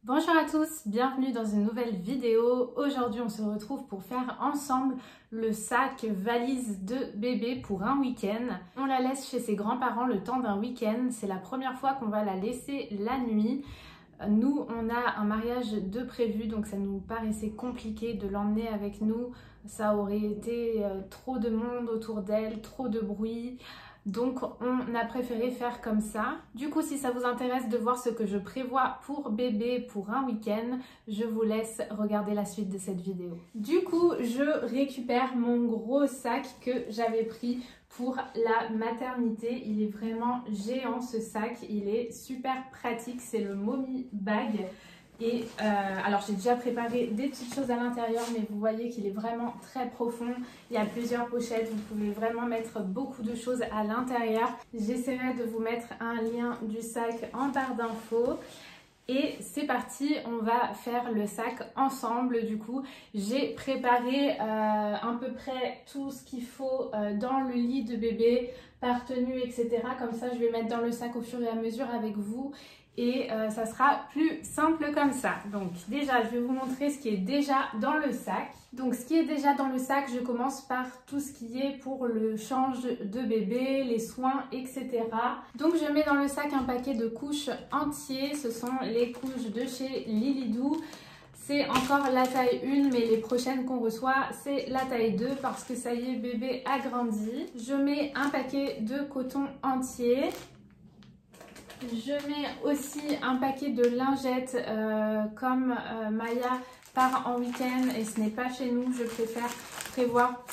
Bonjour à tous, bienvenue dans une nouvelle vidéo. Aujourd'hui on se retrouve pour faire ensemble le sac valise de bébé pour un week-end. On la laisse chez ses grands-parents le temps d'un week-end. C'est la première fois qu'on va la laisser la nuit. Nous on a un mariage de prévu, donc ça nous paraissait compliqué de l'emmener avec nous. Ça aurait été trop de monde autour d'elle, trop de bruit. Donc on a préféré faire comme ça. Du coup, si ça vous intéresse de voir ce que je prévois pour bébé pour un week-end, je vous laisse regarder la suite de cette vidéo. Du coup, je récupère mon gros sac que j'avais pris pour la maternité. Il est vraiment géant ce sac, il est super pratique, c'est le Mommy Bag. Et alors j'ai déjà préparé des petites choses à l'intérieur, mais vous voyez qu'il est vraiment très profond. Il y a plusieurs pochettes, vous pouvez vraiment mettre beaucoup de choses à l'intérieur. J'essaierai de vous mettre un lien du sac en barre d'infos. Et c'est parti, on va faire le sac ensemble. Du coup, j'ai préparé à peu près tout ce qu'il faut dans le lit de bébé, par tenue, etc. Comme ça, je vais mettre dans le sac au fur et à mesure avec vous. Et ça sera plus simple comme ça. Donc déjà, je vais vous montrer ce qui est déjà dans le sac. Donc ce qui est déjà dans le sac, je commence par tout ce qui est pour le change de bébé, les soins, etc. Donc je mets dans le sac un paquet de couches entiers. Ce sont les couches de chez Lilydoo. C'est encore la taille 1, mais les prochaines qu'on reçoit, c'est la taille 2 parce que ça y est, bébé a grandi. Je mets un paquet de coton entier. Je mets aussi un paquet de lingettes comme Maya part en week-end et ce n'est pas chez nous. Je préfère prévoir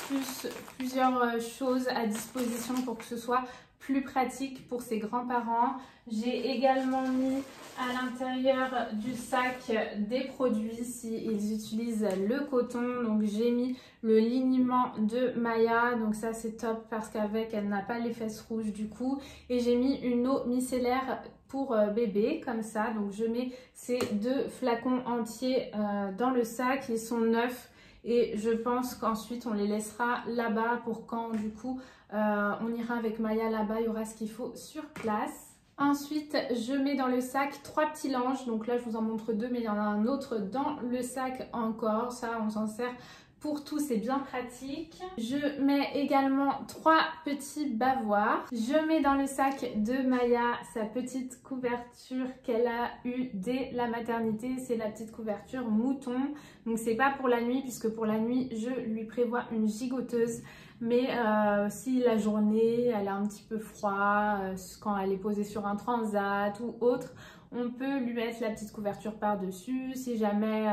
plusieurs choses à disposition pour que ce soit plus pratique pour ses grands-parents. J'ai également mis à l'intérieur du sac des produits s'ils utilisent le coton. Donc j'ai mis le liniment de Maya, donc ça c'est top parce qu'avec elle n'a pas les fesses rouges du coup. Et j'ai mis une eau micellaire pour bébé comme ça. Donc je mets ces deux flacons entiers dans le sac, ils sont neufs. Et je pense qu'ensuite on les laissera là-bas pour quand du coup on ira avec Maya là-bas, il y aura ce qu'il faut sur place. Ensuite, je mets dans le sac 3 petits langes. Donc là, je vous en montre 2, mais il y en a un autre dans le sac encore. Ça, on s'en sert pour tout, c'est bien pratique. Je mets également 3 petits bavoirs. Je mets dans le sac de Maya sa petite couverture qu'elle a eue dès la maternité. C'est la petite couverture mouton. Donc c'est pas pour la nuit, puisque pour la nuit, je lui prévois une gigoteuse. Mais si la journée, elle a un petit peu froid, quand elle est posée sur un transat ou autre, on peut lui mettre la petite couverture par-dessus. Si jamais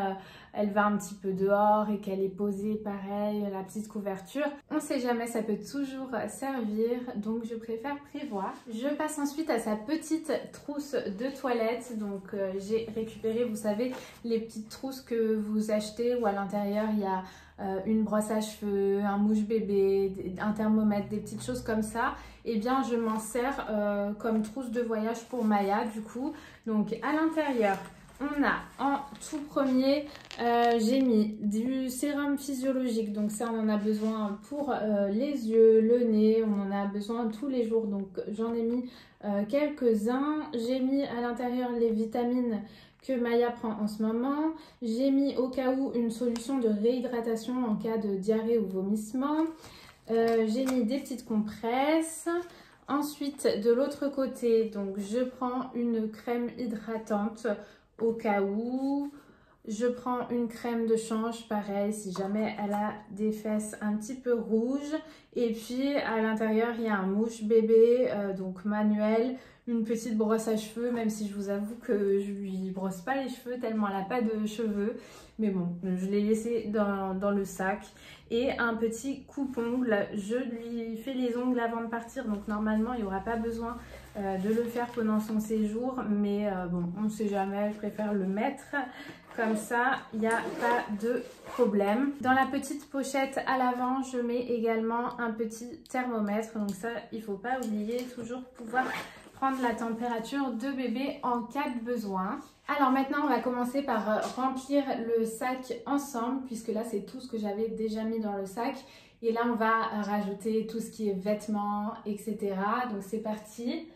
elle va un petit peu dehors et qu'elle est posée, pareil, la petite couverture. On ne sait jamais, ça peut toujours servir, donc je préfère prévoir. Je passe ensuite à sa petite trousse de toilette. Donc j'ai récupéré, vous savez, les petites trousses que vous achetez où à l'intérieur il y a une brosse à cheveux, un mouche bébé, un thermomètre, des petites choses comme ça. Et bien je m'en sers comme trousse de voyage pour Maya du coup. Donc à l'intérieur on a en tout premier, j'ai mis du sérum physiologique. Donc ça on en a besoin pour les yeux, le nez, on en a besoin tous les jours. Donc j'en ai mis quelques-uns. J'ai mis à l'intérieur les vitamines que Maya prend en ce moment. J'ai mis au cas où une solution de réhydratation en cas de diarrhée ou vomissement. J'ai mis des petites compresses. Ensuite, de l'autre côté, donc je prends une crème hydratante au cas où. Je prends une crème de change, pareil, si jamais elle a des fesses un petit peu rouges. Et puis, à l'intérieur, il y a un mouche bébé, donc manuel. Une petite brosse à cheveux, même si je vous avoue que je lui brosse pas les cheveux tellement elle n'a pas de cheveux. Mais bon, je l'ai laissé dans le sac. Et un petit coupe-ongle. Je lui fais les ongles avant de partir. Donc normalement, il n'y aura pas besoin de le faire pendant son séjour. Mais bon, on ne sait jamais. Je préfère le mettre. Comme ça, il n'y a pas de problème. Dans la petite pochette à l'avant, je mets également un petit thermomètre. Donc ça, il ne faut pas oublier, toujours pouvoir prendre la température de bébé en cas de besoin. Alors maintenant, on va commencer par remplir le sac ensemble, puisque là, c'est tout ce que j'avais déjà mis dans le sac. Et là, on va rajouter tout ce qui est vêtements, etc. Donc c'est parti.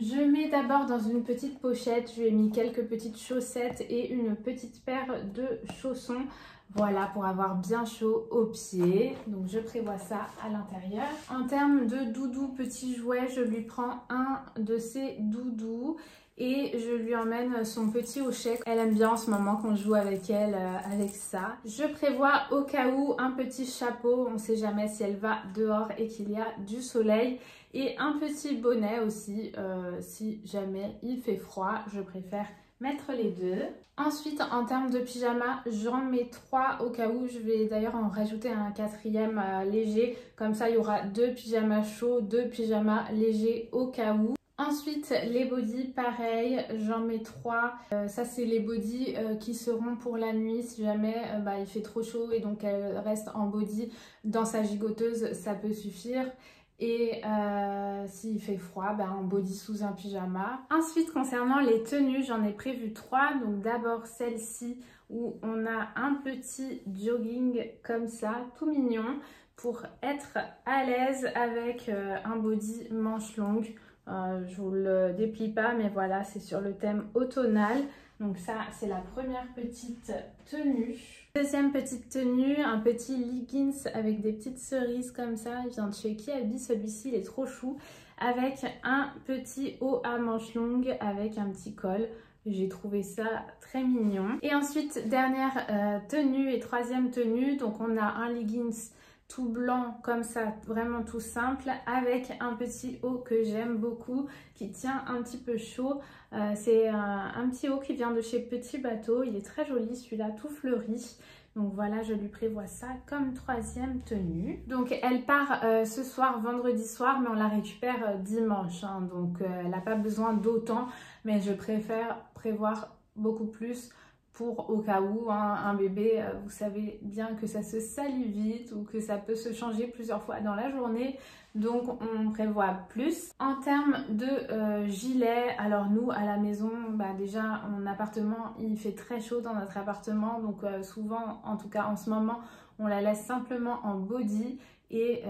Je mets d'abord dans une petite pochette, je lui ai mis quelques petites chaussettes et une petite paire de chaussons. Voilà, pour avoir bien chaud aux pieds. Donc je prévois ça à l'intérieur. En termes de doudou petit jouet, je lui prends un de ces doudous et je lui emmène son petit hochet. Elle aime bien en ce moment qu'on joue avec elle avec ça. Je prévois au cas où un petit chapeau, on ne sait jamais si elle va dehors et qu'il y a du soleil. Et un petit bonnet aussi, si jamais il fait froid, je préfère mettre les deux. Ensuite, en termes de pyjama, j'en mets 3 au cas où. Je vais d'ailleurs en rajouter un 4e léger. Comme ça, il y aura 2 pyjamas chauds, 2 pyjamas légers au cas où. Ensuite, les bodys, pareil, j'en mets 3. Ça, c'est les bodys qui seront pour la nuit si jamais il fait trop chaud et donc elle reste en body dans sa gigoteuse, ça peut suffire. Et s'il fait froid, en body sous un pyjama. Ensuite, concernant les tenues, j'en ai prévu 3. Donc d'abord celle-ci où on a un petit jogging comme ça, tout mignon, pour être à l'aise avec un body manche longue. Je vous le déplie pas, mais voilà, c'est sur le thème automnal. Donc ça, c'est la première petite tenue. Deuxième petite tenue, un petit leggings avec des petites cerises comme ça. Il vient de chez Kiabi, celui-ci, il est trop chou. Avec un petit haut à manches longues avec un petit col. J'ai trouvé ça très mignon. Et ensuite, dernière tenue et troisième tenue. Donc on a un leggings tout blanc comme ça, vraiment tout simple, avec un petit haut que j'aime beaucoup, qui tient un petit peu chaud. C'est un petit haut qui vient de chez Petit Bateau, il est très joli celui-là, tout fleuri. Donc voilà, je lui prévois ça comme troisième tenue. Donc elle part ce soir, vendredi soir, mais on la récupère dimanche. Hein, donc elle n'a pas besoin d'autant, mais je préfère prévoir beaucoup plus pour au cas où un bébé, vous savez bien que ça se salit vite ou que ça peut se changer plusieurs fois dans la journée. Donc on prévoit plus. En termes de gilet, alors nous à la maison, déjà en appartement, il fait très chaud dans notre appartement. Donc souvent, en tout cas en ce moment, on la laisse simplement en body. Et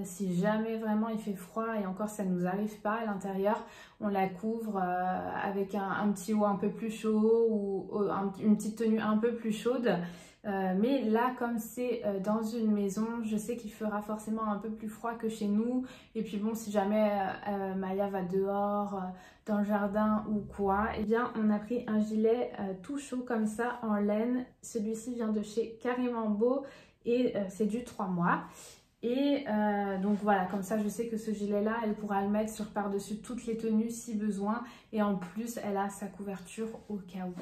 si jamais vraiment il fait froid et encore ça ne nous arrive pas à l'intérieur, on la couvre avec un petit haut un peu plus chaud ou une petite tenue un peu plus chaude. Mais là, comme c'est dans une maison, je sais qu'il fera forcément un peu plus froid que chez nous. Et puis bon, si jamais Maya va dehors, dans le jardin ou quoi, eh bien on a pris un gilet tout chaud comme ça en laine. Celui-ci vient de chez Carrément Beau et c'est du 3 mois. Et donc voilà, comme ça je sais que ce gilet là, elle pourra le mettre sur par-dessus toutes les tenues si besoin. Et en plus, elle a sa couverture au cas où.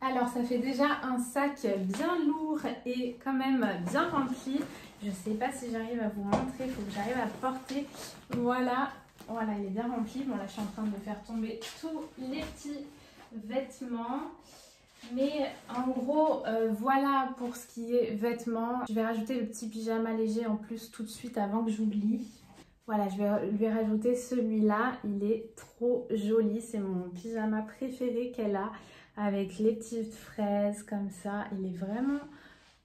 Alors ça fait déjà un sac bien lourd et quand même bien rempli. Je ne sais pas si j'arrive à vous montrer, il faut que j'arrive à porter. Voilà, voilà, il est bien rempli. Bon là je suis en train de faire tomber tous les petits vêtements. Mais en gros, voilà pour ce qui est vêtements. Je vais rajouter le petit pyjama léger en plus tout de suite avant que j'oublie. Voilà, je vais lui rajouter celui-là. Il est trop joli. C'est mon pyjama préféré qu'elle a avec les petites fraises comme ça. Il est vraiment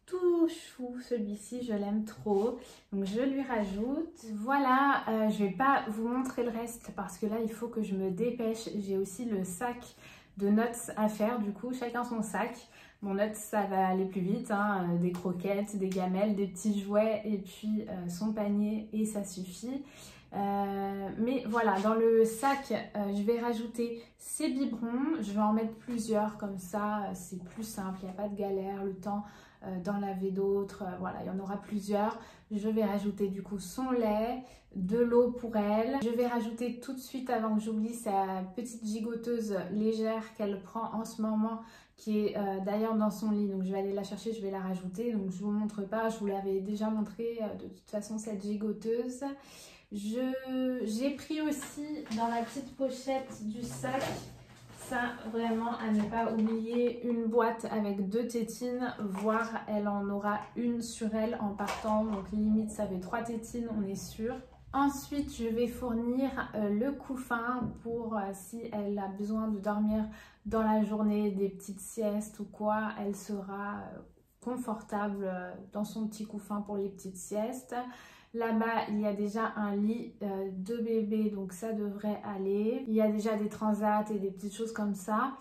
tout chou celui-ci, je l'aime trop. Donc je lui rajoute. Voilà, je vais pas vous montrer le reste parce que là, il faut que je me dépêche. J'ai aussi le sac de nuts à faire, du coup chacun son sac. Mon nuts ça va aller plus vite, hein, des croquettes, des gamelles, des petits jouets et puis son panier et ça suffit. Mais voilà, dans le sac je vais rajouter ces biberons, je vais en mettre plusieurs comme ça, c'est plus simple, il n'y a pas de galère, le temps d'en laver d'autres, voilà, il y en aura plusieurs. Je vais rajouter du coup son lait, de l'eau pour elle. Je vais rajouter tout de suite avant que j'oublie sa petite gigoteuse légère qu'elle prend en ce moment, qui est d'ailleurs dans son lit. Donc je vais aller la chercher, je vais la rajouter. Donc je vous montre pas, je vous l'avais déjà montré de toute façon cette gigoteuse. J'ai pris aussi dans la petite pochette du sac, ça vraiment à ne pas oublier, une boîte avec 2 tétines, voire elle en aura une sur elle en partant, donc limite ça fait 3 tétines, on est sûr. Ensuite je vais fournir le couffin pour si elle a besoin de dormir dans la journée, des petites siestes ou quoi, elle sera confortable dans son petit couffin pour les petites siestes. Là-bas, il y a déjà un lit de bébé, donc ça devrait aller. Il y a déjà des transats et des petites choses comme ça.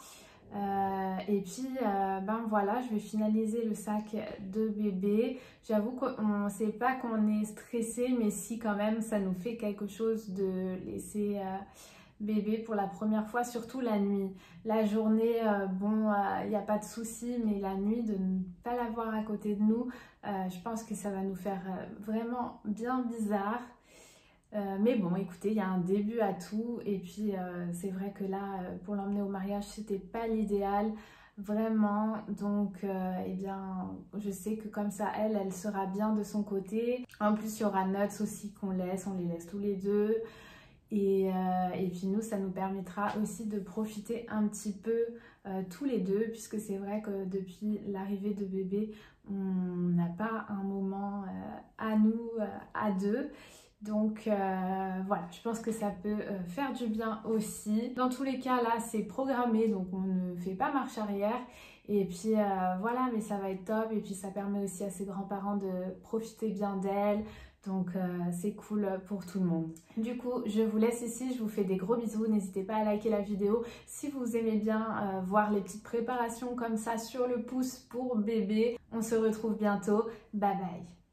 Et puis ben voilà, je vais finaliser le sac de bébé. J'avoue qu'on ne sait pas qu'on est stressé, mais si quand même ça nous fait quelque chose de laisser bébé pour la première fois, surtout la nuit. La journée, bon, il n'y a pas de souci, mais la nuit, de ne pas l'avoir à côté de nous, je pense que ça va nous faire vraiment bien bizarre. Mais bon, écoutez, il y a un début à tout. Et puis, c'est vrai que là, pour l'emmener au mariage, c'était pas l'idéal, vraiment. Donc, eh bien, je sais que comme ça, elle sera bien de son côté. En plus, il y aura Nuts aussi qu'on laisse, on les laisse tous les deux. Et puis nous, ça nous permettra aussi de profiter un petit peu tous les deux, puisque c'est vrai que depuis l'arrivée de bébé, on n'a pas un moment à nous, à deux. Donc voilà, je pense que ça peut faire du bien aussi. Dans tous les cas, là, c'est programmé, donc on ne fait pas marche arrière. Et puis voilà, mais ça va être top. Et puis ça permet aussi à ses grands-parents de profiter bien d'elle. Donc c'est cool pour tout le monde. Du coup, je vous laisse ici, je vous fais des gros bisous. N'hésitez pas à liker la vidéo si vous aimez bien voir les petites préparations comme ça sur le pouce pour bébé. On se retrouve bientôt. Bye bye.